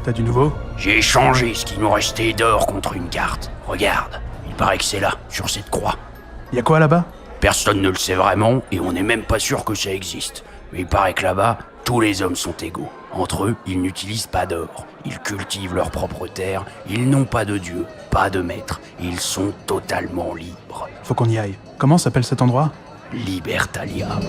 t'as du nouveau? J'ai échangé ce qui nous restait d'or contre une carte. Regarde, il paraît que c'est là, sur cette croix. Y a quoi là-bas? Personne ne le sait vraiment et on n'est même pas sûr que ça existe. Mais il paraît que là-bas, tous les hommes sont égaux. Entre eux, ils n'utilisent pas d'or. Ils cultivent leur propre terre, ils n'ont pas de dieu, pas de maître. Ils sont totalement libres. Faut qu'on y aille. Comment s'appelle cet endroit? Libertalia.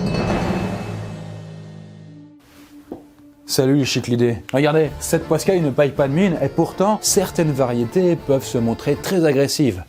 Salut les chiclidés. Regardez, cette poiscaille ne paille pas de mine et pourtant, certaines variétés peuvent se montrer très agressives.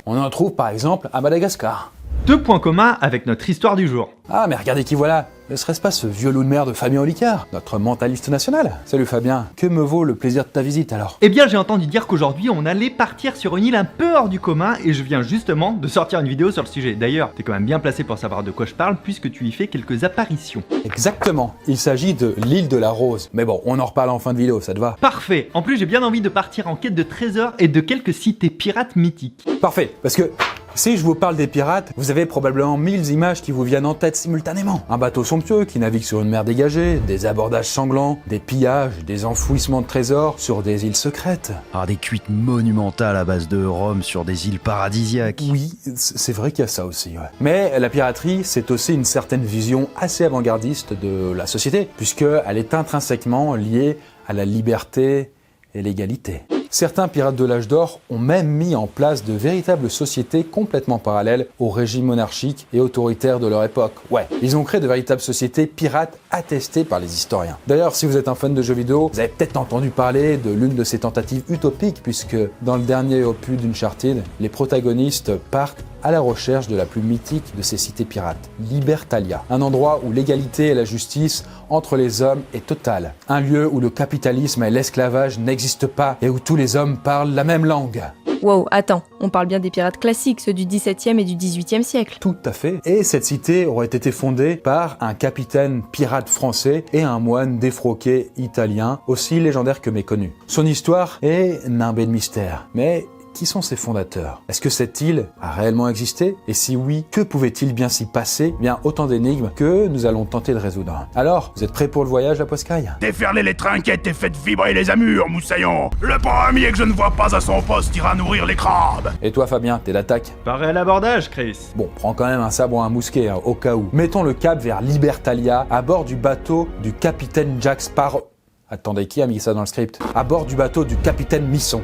On en trouve par exemple à Madagascar. 2 points communs avec notre histoire du jour. Ah mais regardez qui voilà. Ne serait-ce pas ce vieux loup de mer de Fabien Olicard, notre mentaliste national? Salut Fabien, que me vaut le plaisir de ta visite alors? Eh bien j'ai entendu dire qu'aujourd'hui on allait partir sur une île un peu hors du commun et je viens justement de sortir une vidéo sur le sujet. D'ailleurs, t'es quand même bien placé pour savoir de quoi je parle puisque tu y fais quelques apparitions. Exactement, il s'agit de l'île de la Rose. Mais bon, on en reparle en fin de vidéo, ça te va? Parfait. En plus j'ai bien envie de partir en quête de trésors et de quelques cités pirates mythiques. Parfait, parce que si je vous parle des pirates, vous avez probablement 1000 images qui vous viennent en tête simultanément. Un bateau somptueux qui navigue sur une mer dégagée, des abordages sanglants, des pillages, des enfouissements de trésors sur des îles secrètes. Des cuites monumentales à base de rhum sur des îles paradisiaques. Oui, c'est vrai qu'il y a ça aussi, ouais. Mais la piraterie, c'est aussi une certaine vision assez avant-gardiste de la société, puisqu'elle est intrinsèquement liée à la liberté et l'égalité. Certains pirates de l'âge d'or ont même mis en place de véritables sociétés complètement parallèles au régime monarchique et autoritaire de leur époque. Ouais, ils ont créé de véritables sociétés pirates attestées par les historiens. D'ailleurs, si vous êtes un fan de jeux vidéo, vous avez peut-être entendu parler de l'une de ces tentatives utopiques, puisque dans le dernier opus d'Uncharted, les protagonistes partent à la recherche de la plus mythique de ces cités pirates, Libertalia, un endroit où l'égalité et la justice entre les hommes est totale, un lieu où le capitalisme et l'esclavage n'existent pas et où tous les hommes parlent la même langue. Wow, attends, on parle bien des pirates classiques, ceux du XVIIe et du XVIIIe siècle. Tout à fait. Et cette cité aurait été fondée par un capitaine pirate français et un moine défroqué italien, aussi légendaire que méconnu. Son histoire est nimbée de mystère, mais qui sont ses fondateurs? Est-ce que cette île a réellement existé? Et si oui, que pouvait-il bien s'y passer? Bien autant d'énigmes que nous allons tenter de résoudre. Alors, vous êtes prêts pour le voyage à Poiscaille? Déferlez les trinquettes et faites vibrer les amures, moussaillon. Le premier que je ne vois pas à son poste ira nourrir les crabes. Et toi Fabien, t'es d'attaque? Pareil à l'abordage, Chris. Bon, prends quand même un sabre ou un mousquet, hein, au cas où. Mettons le cap vers Libertalia, à bord du bateau du capitaine Jack Sparrow. Attendez, qui a mis ça dans le script? À bord du bateau du capitaine Misson.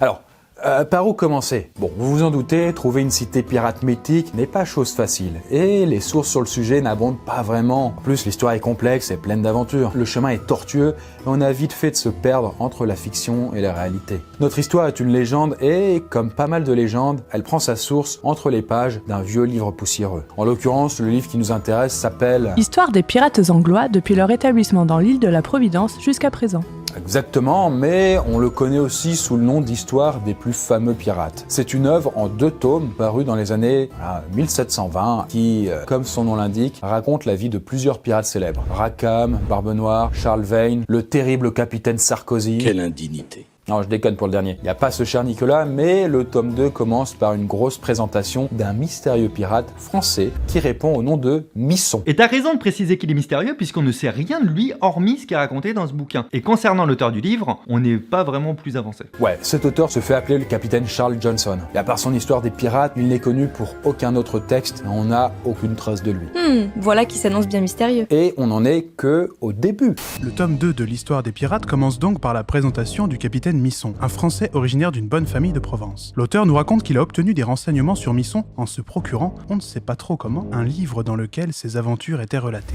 Alors, par où commencer? Bon, vous vous en doutez, trouver une cité pirate mythique n'est pas chose facile, et les sources sur le sujet n'abondent pas vraiment. En plus, l'histoire est complexe et pleine d'aventures. Le chemin est tortueux, et on a vite fait de se perdre entre la fiction et la réalité. Notre histoire est une légende, et comme pas mal de légendes, elle prend sa source entre les pages d'un vieux livre poussiéreux. En l'occurrence, le livre qui nous intéresse s'appelle Histoire des pirates anglois depuis leur établissement dans l'île de la Providence jusqu'à présent. Exactement, mais on le connaît aussi sous le nom d'Histoire des plus fameux pirates. C'est une œuvre en 2 tomes parue dans les années 1720 qui, comme son nom l'indique, raconte la vie de plusieurs pirates célèbres. Rackham, Barbe Noire, Charles Vane, le terrible capitaine Sarkozy. Quelle indignité. Non, je déconne pour le dernier. Il n'y a pas ce cher Nicolas, mais le tome 2 commence par une grosse présentation d'un mystérieux pirate français qui répond au nom de Misson. Et t'as raison de préciser qu'il est mystérieux puisqu'on ne sait rien de lui hormis ce qui est raconté dans ce bouquin. Et concernant l'auteur du livre, on n'est pas vraiment plus avancé. Ouais, cet auteur se fait appeler le capitaine Charles Johnson. Et à part son histoire des pirates, il n'est connu pour aucun autre texte et on n'a aucune trace de lui. Voilà qui s'annonce bien mystérieux. Et on n'en est que au début. Le tome 2 de l'histoire des pirates commence donc par la présentation du capitaine Misson, un Français originaire d'une bonne famille de Provence. L'auteur nous raconte qu'il a obtenu des renseignements sur Misson en se procurant, on ne sait pas trop comment, un livre dans lequel ses aventures étaient relatées.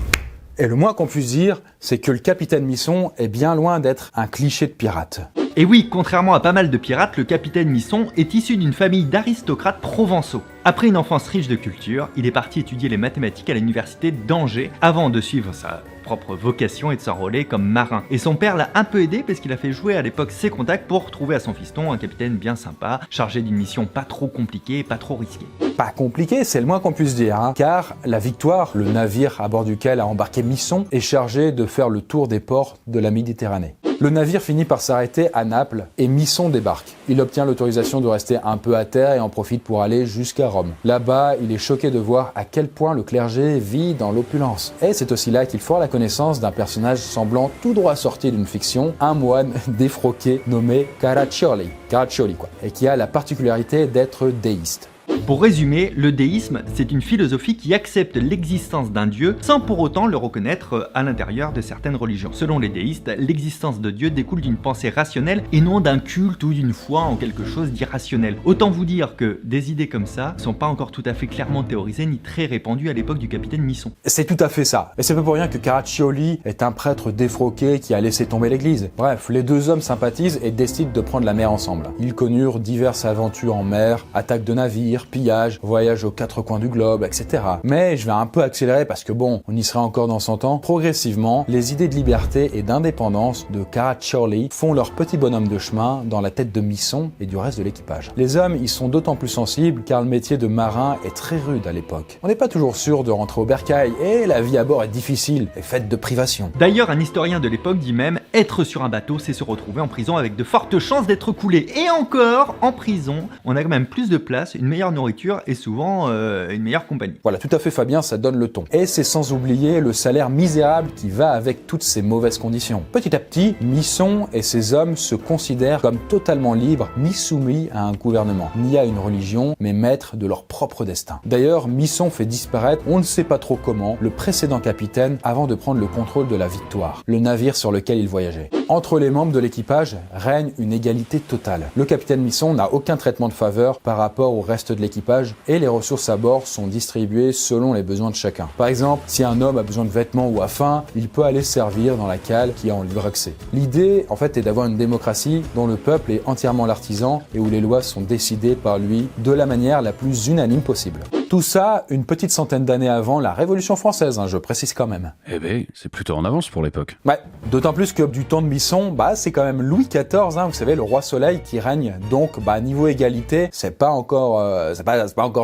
Et le moins qu'on puisse dire, c'est que le capitaine Misson est bien loin d'être un cliché de pirate. Et oui, contrairement à pas mal de pirates, le capitaine Misson est issu d'une famille d'aristocrates provençaux. Après une enfance riche de culture, il est parti étudier les mathématiques à l'université d'Angers avant de suivre sa propre vocation et de s'enrôler comme marin. Et son père l'a un peu aidé parce qu'il a fait jouer à l'époque ses contacts pour trouver à son fiston un capitaine bien sympa, chargé d'une mission pas trop compliquée et pas trop risquée. Pas compliqué, c'est le moins qu'on puisse dire, hein, car la Victoire, le navire à bord duquel a embarqué Misson, est chargé de faire le tour des ports de la Méditerranée. Le navire finit par s'arrêter à Naples et Misson débarque. Il obtient l'autorisation de rester un peu à terre et en profite pour aller jusqu'à Rome. Rome. Là-bas, il est choqué de voir à quel point le clergé vit dans l'opulence. Et c'est aussi là qu'il fera la connaissance d'un personnage semblant tout droit sorti d'une fiction, un moine défroqué nommé Caraccioli quoi, et qui a la particularité d'être déiste. Pour résumer, le déisme, c'est une philosophie qui accepte l'existence d'un dieu sans pour autant le reconnaître à l'intérieur de certaines religions. Selon les déistes, l'existence de Dieu découle d'une pensée rationnelle et non d'un culte ou d'une foi en quelque chose d'irrationnel. Autant vous dire que des idées comme ça sont pas encore tout à fait clairement théorisées ni très répandues à l'époque du capitaine Misson. C'est tout à fait ça. Et c'est pas pour rien que Caraccioli est un prêtre défroqué qui a laissé tomber l'église. Bref, les deux hommes sympathisent et décident de prendre la mer ensemble. Ils connurent diverses aventures en mer, attaques de navires, pillages, voyages aux quatre coins du globe, etc. Mais je vais un peu accélérer parce que bon, on y sera encore dans 100 ans. Progressivement, les idées de liberté et d'indépendance de Caraccioli font leur petit bonhomme de chemin dans la tête de Misson et du reste de l'équipage. Les hommes y sont d'autant plus sensibles car le métier de marin est très rude à l'époque. On n'est pas toujours sûr de rentrer au bercail et la vie à bord est difficile et faite de privations. D'ailleurs, un historien de l'époque dit même « Être sur un bateau, c'est se retrouver en prison avec de fortes chances d'être coulé. » Et encore, en prison, on a quand même plus de place, une meilleure nourriture et souvent une meilleure compagnie. Voilà, tout à fait Fabien, ça donne le ton. Et c'est sans oublier le salaire misérable qui va avec toutes ces mauvaises conditions. Petit à petit, Misson et ses hommes se considèrent comme totalement libres, ni soumis à un gouvernement, ni à une religion, mais maîtres de leur propre destin. D'ailleurs, Misson fait disparaître, on ne sait pas trop comment, le précédent capitaine avant de prendre le contrôle de la Victoire, le navire sur lequel il voyageait. Entre les membres de l'équipage règne une égalité totale. Le capitaine Misson n'a aucun traitement de faveur par rapport au reste de l'équipage et les ressources à bord sont distribuées selon les besoins de chacun. Par exemple, si un homme a besoin de vêtements ou a faim, il peut aller servir dans la cale qui est en libre accès. L'idée, en fait, est d'avoir une démocratie dont le peuple est entièrement l'artisan et où les lois sont décidées par lui de la manière la plus unanime possible. Tout ça, une petite centaine d'années avant la Révolution française, je précise quand même. Eh ben, c'est plutôt en avance pour l'époque. Ouais, d'autant plus que du temps de Misson, c'est quand même Louis XIV, vous savez, le roi Soleil qui règne. Donc, niveau égalité, c'est pas encore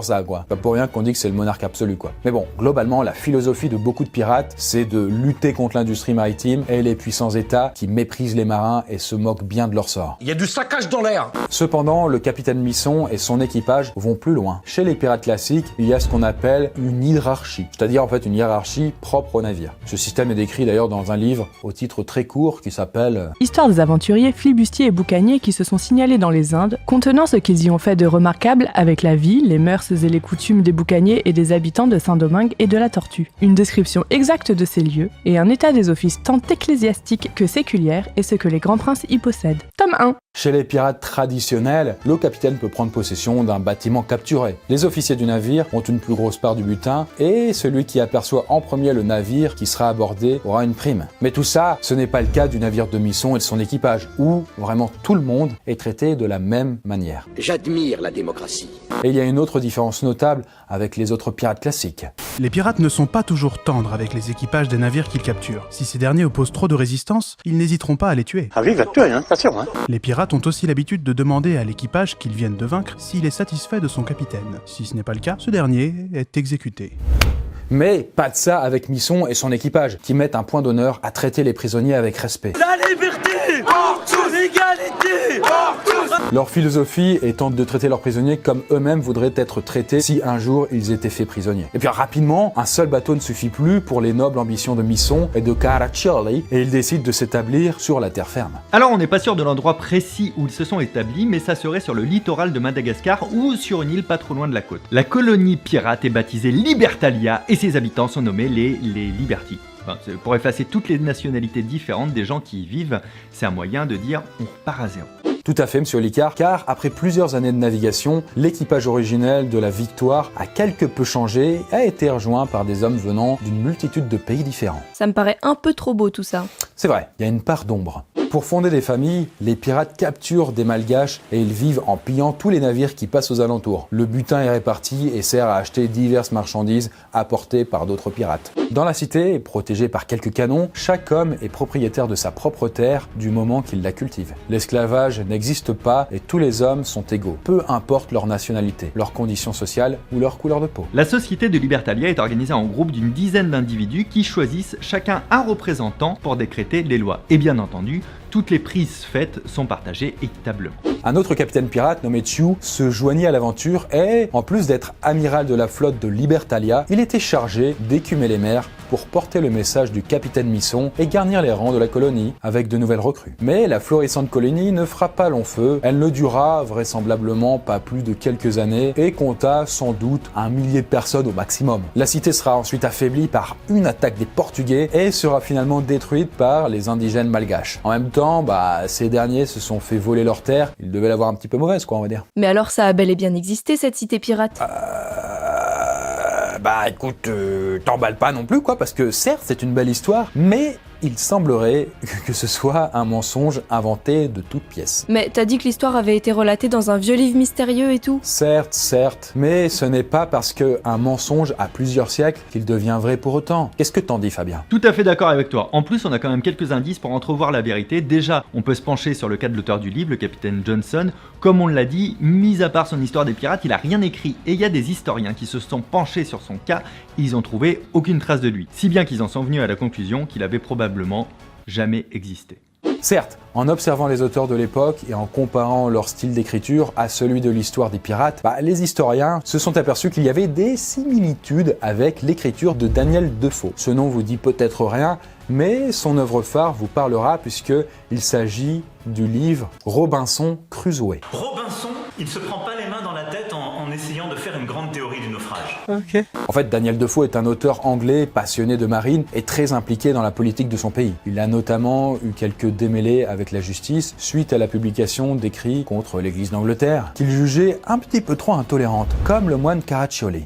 ça, quoi. Pas pour rien qu'on dit que c'est le monarque absolu, quoi. Mais bon, globalement, la philosophie de beaucoup de pirates, c'est de lutter contre l'industrie maritime et les puissants États qui méprisent les marins et se moquent bien de leur sort. Il y a du saccage dans l'air. Cependant, le capitaine Misson et son équipage vont plus loin. Chez les pirates classiques, il y a ce qu'on appelle une hiérarchie, c'est-à-dire en fait une hiérarchie propre au navire. Ce système est décrit d'ailleurs dans un livre au titre très court qui s'appelle Histoire des aventuriers, flibustiers et boucaniers qui se sont signalés dans les Indes, contenant ce qu'ils y ont fait de remarquable avec la vie, les mœurs et les coutumes des boucaniers et des habitants de Saint-Domingue et de la Tortue. Une description exacte de ces lieux et un état des offices tant ecclésiastiques que séculières et ce que les grands princes y possèdent. Tome 1. Chez les pirates traditionnels, le capitaine peut prendre possession d'un bâtiment capturé. Les officiers du navire ont une plus grosse part du butin et celui qui aperçoit en premier le navire qui sera abordé aura une prime. Mais tout ça, ce n'est pas le cas du navire de Misson et de son équipage, où vraiment tout le monde est traité de la même manière. J'admire la démocratie. Et il y a une autre différence notable avec les autres pirates classiques. Les pirates ne sont pas toujours tendres avec les équipages des navires qu'ils capturent. Si ces derniers opposent trop de résistance, ils n'hésiteront pas à les tuer. Ah oui, va te tuer, pas sûr, Les pirates ont aussi l'habitude de demander à l'équipage qu'ils viennent de vaincre s'il est satisfait de son capitaine. Si ce n'est pas le cas, ce dernier est exécuté. Mais pas de ça avec Misson et son équipage, qui mettent un point d'honneur à traiter les prisonniers avec respect. La liberté pour tous, l'égalité pour tous. Leur philosophie étant de traiter leurs prisonniers comme eux-mêmes voudraient être traités si un jour ils étaient faits prisonniers. Et puis rapidement, un seul bateau ne suffit plus pour les nobles ambitions de Misson et de Caraccioli, et ils décident de s'établir sur la terre ferme. Alors on n'est pas sûr de l'endroit précis où ils se sont établis, mais ça serait sur le littoral de Madagascar ou sur une île pas trop loin de la côte. La colonie pirate est baptisée Libertalia et ses habitants sont nommés les Liberty. Enfin, pour effacer toutes les nationalités différentes des gens qui y vivent, c'est un moyen de dire on repart à zéro. Tout à fait, monsieur Licard, car après plusieurs années de navigation, l'équipage originel de la Victoire a quelque peu changé et a été rejoint par des hommes venant d'une multitude de pays différents. Ça me paraît un peu trop beau tout ça. C'est vrai, il y a une part d'ombre. Pour fonder des familles, les pirates capturent des malgaches et ils vivent en pillant tous les navires qui passent aux alentours. Le butin est réparti et sert à acheter diverses marchandises apportées par d'autres pirates. Dans la cité, protégée par quelques canons, chaque homme est propriétaire de sa propre terre du moment qu'il la cultive. L'esclavage n'existe pas et tous les hommes sont égaux, peu importe leur nationalité, leur condition sociale ou leur couleur de peau. La société de Libertalia est organisée en groupes d'une dizaine d'individus qui choisissent chacun un représentant pour décréter les lois. Et bien entendu, toutes les prises faites sont partagées équitablement. Un autre capitaine pirate nommé Chiu se joignit à l'aventure et, en plus d'être amiral de la flotte de Libertalia, il était chargé d'écumer les mers pour porter le message du capitaine Misson et garnir les rangs de la colonie avec de nouvelles recrues. Mais la florissante colonie ne fera pas long feu, elle ne dura vraisemblablement pas plus de quelques années et compta sans doute 1 millier de personnes au maximum. La cité sera ensuite affaiblie par une attaque des Portugais et sera finalement détruite par les indigènes malgaches. En même temps, ces derniers se sont fait voler leurs terres, ils devaient l'avoir un petit peu mauvaise, quoi, on va dire. Mais alors ça a bel et bien existé, cette cité pirate. Écoute, t'emballes pas non plus, quoi, parce que certes, c'est une belle histoire, mais il semblerait que ce soit un mensonge inventé de toutes pièces. Mais t'as dit que l'histoire avait été relatée dans un vieux livre mystérieux et tout. Certes, mais ce n'est pas parce qu'un mensonge a plusieurs siècles qu'il devient vrai pour autant. Qu'est-ce que t'en dis, Fabien? Tout à fait d'accord avec toi. En plus, on a quand même quelques indices pour entrevoir la vérité. Déjà, on peut se pencher sur le cas de l'auteur du livre, le capitaine Johnson. Comme on l'a dit, mis à part son histoire des pirates, il a rien écrit. Et il y a des historiens qui se sont penchés sur son cas, et ils ont trouvé aucune trace de lui. Si bien qu'ils en sont venus à la conclusion qu'il avait probablement jamais existé. Certes, en observant les auteurs de l'époque et en comparant leur style d'écriture à celui de l'histoire des pirates, les historiens se sont aperçus qu'il y avait des similitudes avec l'écriture de Daniel Defoe. Ce nom vous dit peut-être rien, mais son œuvre phare vous parlera puisqu'il s'agit du livre Robinson Crusoe. Robinson, il ne se prend pas les mains dans la tête en essayant de faire une grande théorie du naufrage. Ok. En fait, Daniel Defoe est un auteur anglais passionné de marine et très impliqué dans la politique de son pays. Il a notamment eu quelques démêlés avec la justice suite à la publication d'écrits contre l'Église d'Angleterre, qu'il jugeait un petit peu trop intolérante, comme le moine Caraccioli.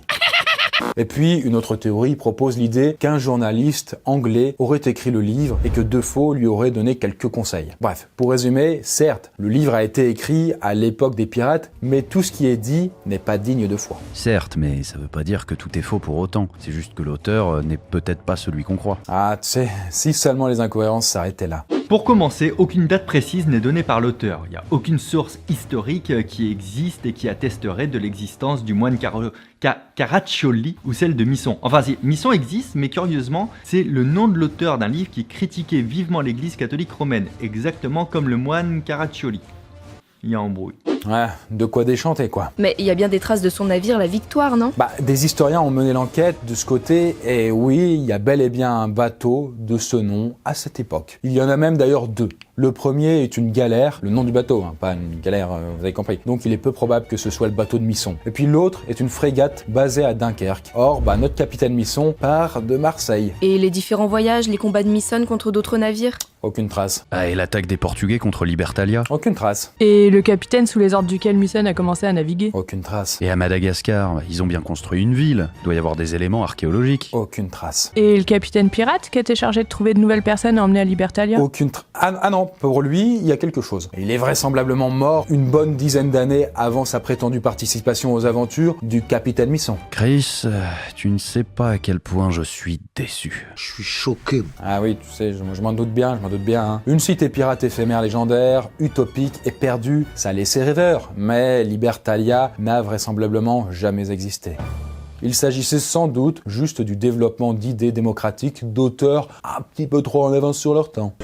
Et puis, une autre théorie propose l'idée qu'un journaliste anglais aurait écrit le livre et que Defoe lui aurait donné quelques conseils. Bref, pour résumer, certes, le livre a été écrit à l'époque des pirates, mais tout ce qui est dit n'est pas digne de foi. Certes, mais ça veut pas dire que tout est faux pour autant. C'est juste que l'auteur n'est peut-être pas celui qu'on croit. Ah, tu sais, si seulement les incohérences s'arrêtaient là. Pour commencer, aucune date précise n'est donnée par l'auteur. Il n'y a aucune source historique qui existe et qui attesterait de l'existence du moine Caraccioli ou celle de Misson. Enfin, si, Misson existe, mais curieusement, c'est le nom de l'auteur d'un livre qui critiquait vivement l'église catholique romaine, exactement comme le moine Caraccioli. Il y a embrouille. Ouais, de quoi déchanter, quoi. Mais il y a bien des traces de son navire, la Victoire, non? Des historiens ont mené l'enquête de ce côté, et oui, il y a bel et bien un bateau de ce nom à cette époque. Il y en a même d'ailleurs 2. Le premier est une galère, le nom du bateau, pas une galère, vous avez compris. Donc il est peu probable que ce soit le bateau de Misson. Et puis l'autre est une frégate basée à Dunkerque. Or, notre capitaine Misson part de Marseille. Et les différents voyages, les combats de Misson contre d'autres navires? Aucune trace. Ah, et l'attaque des Portugais contre Libertalia? Aucune trace. Et le capitaine sous les ordres duquel Misson a commencé à naviguer? Aucune trace. Et à Madagascar, ils ont bien construit une ville. Il doit y avoir des éléments archéologiques. Aucune trace. Et le capitaine pirate qui était chargé de trouver de nouvelles personnes à emmener à Libertalia? Aucune trace. Ah non, pour lui, il y a quelque chose. Il est vraisemblablement mort une bonne dizaine d'années avant sa prétendue participation aux aventures du capitaine Misson. Chris, tu ne sais pas à quel point je suis déçu. Je suis choqué. Ah oui, tu sais, je m'en doute bien, hein. Une cité pirate éphémère légendaire, utopique et perdue, ça laissait rêveur, mais Libertalia n'a vraisemblablement jamais existé. Il s'agissait sans doute juste du développement d'idées démocratiques d'auteurs un petit peu trop en avance sur leur temps.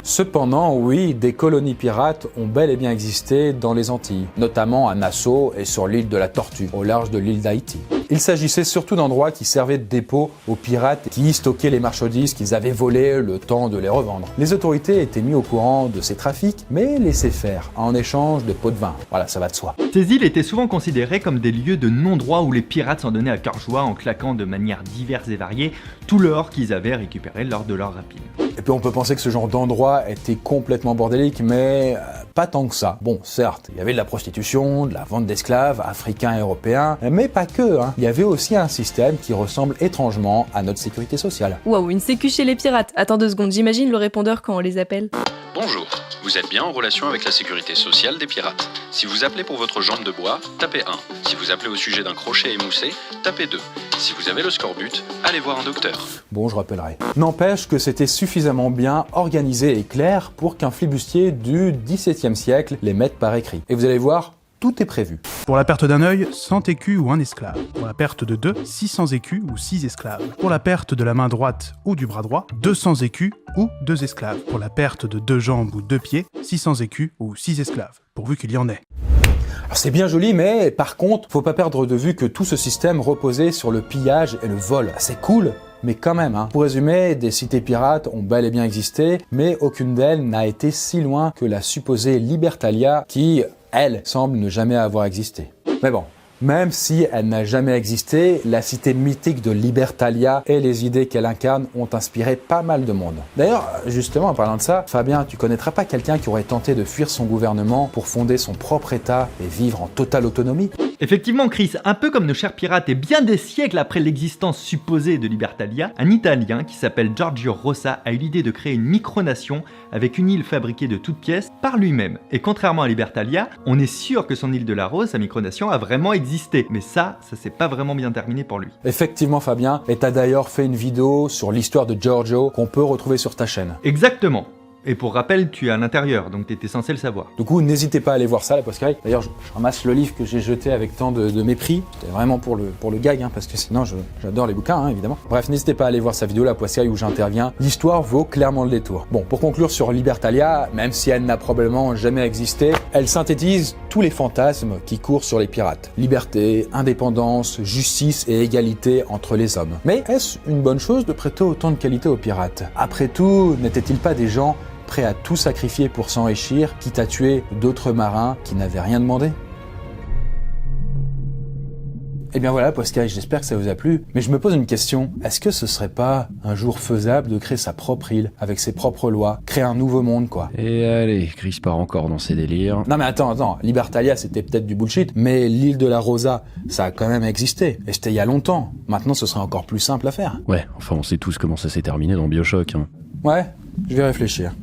Cependant, oui, des colonies pirates ont bel et bien existé dans les Antilles, notamment à Nassau et sur l'île de la Tortue, au large de l'île d'Haïti. Il s'agissait surtout d'endroits qui servaient de dépôt aux pirates qui y stockaient les marchandises qu'ils avaient volées le temps de les revendre. Les autorités étaient mis au courant de ces trafics, mais laissaient faire en échange de pots de vin. Voilà, ça va de soi. Ces îles étaient souvent considérées comme des lieux de non-droit où les pirates s'en donnaient à cœur joie en claquant de manière diverses et variées tout l'or qu'ils avaient récupéré lors de leur rapine. Et puis on peut penser que ce genre d'endroit était complètement bordélique, mais pas tant que ça. Bon, certes, il y avait de la prostitution, de la vente d'esclaves, africains et européens, mais pas que, hein. Il y avait aussi un système qui ressemble étrangement à notre sécurité sociale. Waouh, une sécu chez les pirates. Attends 2 secondes, j'imagine le répondeur quand on les appelle. Bonjour, vous êtes bien en relation avec la sécurité sociale des pirates. Si vous appelez pour votre jambe de bois, tapez 1. Si vous appelez au sujet d'un crochet émoussé, tapez 2. Si vous avez le scorbut, allez voir un docteur. Bon, je rappellerai. N'empêche que c'était suffisamment bien organisé et clair pour qu'un flibustier du XVIIe siècle les mette par écrit. Et vous allez voir, tout est prévu. Pour la perte d'un œil, 100 écus ou un esclave. Pour la perte de 2, 600 écus ou 6 esclaves. Pour la perte de la main droite ou du bras droit, 200 écus ou 2 esclaves. Pour la perte de 2 jambes ou 2 pieds, 600 écus ou 6 esclaves, pourvu qu'il y en ait. Alors c'est bien joli, mais par contre, faut pas perdre de vue que tout ce système reposait sur le pillage et le vol. C'est cool, mais quand même, Pour résumer, des cités pirates ont bel et bien existé, mais aucune d'elles n'a été si loin que la supposée Libertalia qui, elle, semble ne jamais avoir existé. Mais bon, même si elle n'a jamais existé, la cité mythique de Libertalia et les idées qu'elle incarne ont inspiré pas mal de monde. D'ailleurs, justement, en parlant de ça, Fabien, tu connaîtrais pas quelqu'un qui aurait tenté de fuir son gouvernement pour fonder son propre État et vivre en totale autonomie ? Effectivement, Chris, un peu comme nos chers pirates et bien des siècles après l'existence supposée de Libertalia, un Italien qui s'appelle Giorgio Rosa a eu l'idée de créer une micronation avec une île fabriquée de toutes pièces par lui-même. Et contrairement à Libertalia, on est sûr que son île de la Rose, sa micronation, a vraiment existé. Mais ça s'est pas vraiment bien terminé pour lui. Effectivement, Fabien, et t'as d'ailleurs fait une vidéo sur l'histoire de Giorgio qu'on peut retrouver sur ta chaîne. Exactement. Et pour rappel, tu es à l'intérieur, donc t'étais censé le savoir. Du coup, n'hésitez pas à aller voir ça, la Postcarry. D'ailleurs, je ramasse le livre que j'ai jeté avec tant de mépris. C'était vraiment pour le gag, parce que sinon, j'adore les bouquins, évidemment. Bref, n'hésitez pas à aller voir sa vidéo, la Postcarry, où j'interviens. L'histoire vaut clairement le détour. Bon, pour conclure sur Libertalia, même si elle n'a probablement jamais existé, elle synthétise tous les fantasmes qui courent sur les pirates. Liberté, indépendance, justice et égalité entre les hommes. Mais est-ce une bonne chose de prêter autant de qualité aux pirates ? Après tout, n'étaient-ils pas des gens prêt à tout sacrifier pour s'enrichir, quitte à tuer d'autres marins qui n'avaient rien demandé? Eh bien voilà, Postcarry, j'espère que ça vous a plu. Mais je me pose une question. Est-ce que ce serait pas un jour faisable de créer sa propre île, avec ses propres lois, créer un nouveau monde, quoi? Et allez, Chris part encore dans ses délires. Non mais attends, Libertalia c'était peut-être du bullshit, mais l'île de la Rosa, ça a quand même existé. Et c'était il y a longtemps. Maintenant ce serait encore plus simple à faire. Ouais, enfin on sait tous comment ça s'est terminé dans BioShock. Ouais, je vais réfléchir.